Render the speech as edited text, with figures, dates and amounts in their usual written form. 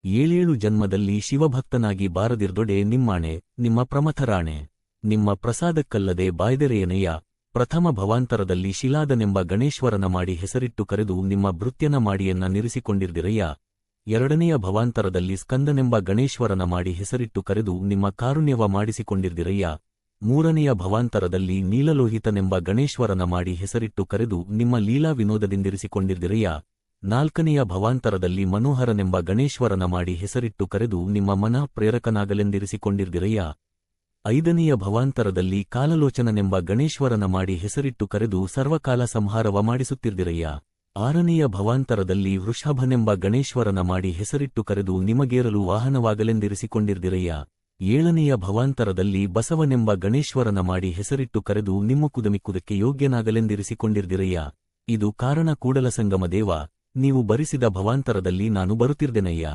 ಏಳೇಳು ಜನ್ಮದಲ್ಲಿ ಶಿವಭಕ್ತನಾಗಿ ಬಾರದಿರ್ದೊಡೆ ನಿಮ್ಮಾಣೆ ನಿಮ್ಮ ಪ್ರಮಥರಾಣೆ. ನಿಮ್ಮ ಪ್ರಸಾದಕ್ಕಲ್ಲದೆ ಬಾಯ್ದೆರೆಯನೆಯ. ಪ್ರಥಮ ಭವಾಂತರದಲ್ಲಿ ಶಿಲಾದನೆಂಬ ಗಣೇಶ್ವರನ ಮಾಡಿ ಹೆಸರಿಟ್ಟು ಕರೆದು ನಿಮ್ಮ ಭೃತ್ಯನ ಮಾಡಿಯನ್ನ ನಿರಿಸಿಕೊಂಡಿರ್ದಿರಯ್ಯ. ಎರಡನೆಯ ಭವಾಂತರದಲ್ಲಿ ಸ್ಕಂದನೆಂಬ ಗಣೇಶ್ವರನ ಮಾಡಿ ಹೆಸರಿಟ್ಟು ಕರೆದು ನಿಮ್ಮ ಕಾರುಣ್ಯವ ಮಾಡಿಸಿಕೊಂಡಿರ್ದಿರಯ್ಯ. ಮೂರನೆಯ ಭವಾಂತರದಲ್ಲಿ ನೀಲಲೋಹಿತನೆಂಬ ಗಣೇಶ್ವರನ ಮಾಡಿ ಹೆಸರಿಟ್ಟು ಕರೆದು ನಿಮ್ಮ ಲೀಲಾ ವಿನೋದದಿಂದಿರಿಸಿಕೊಂಡಿರ್ದಿರಯ್ಯ. ನಾಲ್ಕನೆಯ ಭವಾಂತರದಲ್ಲಿ ಮನೋಹರನೆಂಬ ಗಣೇಶ್ವರನ ಮಾಡಿ ಹೆಸರಿಟ್ಟು ಕರೆದು ನಿಮ್ಮ ಮನ ಪ್ರೇರಕನಾಗಲೆಂದಿರಿಸಿಕೊಂಡಿರ್ದಿರಯ್ಯ. ಐದನೆಯ ಭವಾಂತರದಲ್ಲಿ ಕಾಲಲೋಚನನೆಂಬ ಗಣೇಶ್ವರನ ಮಾಡಿ ಹೆಸರಿಟ್ಟು ಕರೆದು ಸರ್ವಕಾಲ ಸಂಹಾರವ ಮಾಡಿಸುತ್ತಿರ್ದಿರಯ್ಯ. ಆರನೆಯ ಭವಾಂತರದಲ್ಲಿ ವೃಷಭನೆಂಬ ಗಣೇಶ್ವರನ ಮಾಡಿ ಹೆಸರಿಟ್ಟು ಕರೆದು ನಿಮಗೇರಲು ವಾಹನವಾಗಲೆಂದಿರಿಸಿಕೊಂಡಿರ್ದಿರಯ್ಯ. ಏಳನೆಯ ಭವಾಂತರದಲ್ಲಿ ಬಸವನೆಂಬ ಗಣೇಶ್ವರನ ಮಾಡಿ ಹೆಸರಿಟ್ಟು ಕರೆದು ನಿಮ್ಮ ಕುದಮಿಕ್ಕುದಕ್ಕೆ ಯೋಗ್ಯನಾಗಲೆಂದಿರಿಸಿಕೊಂಡಿರ್ದಿರಯ್ಯ. ಇದು ಕಾರಣ ಕೂಡಲಸಂಗಮ ದೇವ, ನೀವು ಬರಿಸಿದ ಭವಾಂತರದಲ್ಲಿ ನಾನು ಬರುತ್ತಿರ್ದೆನಯ್ಯ.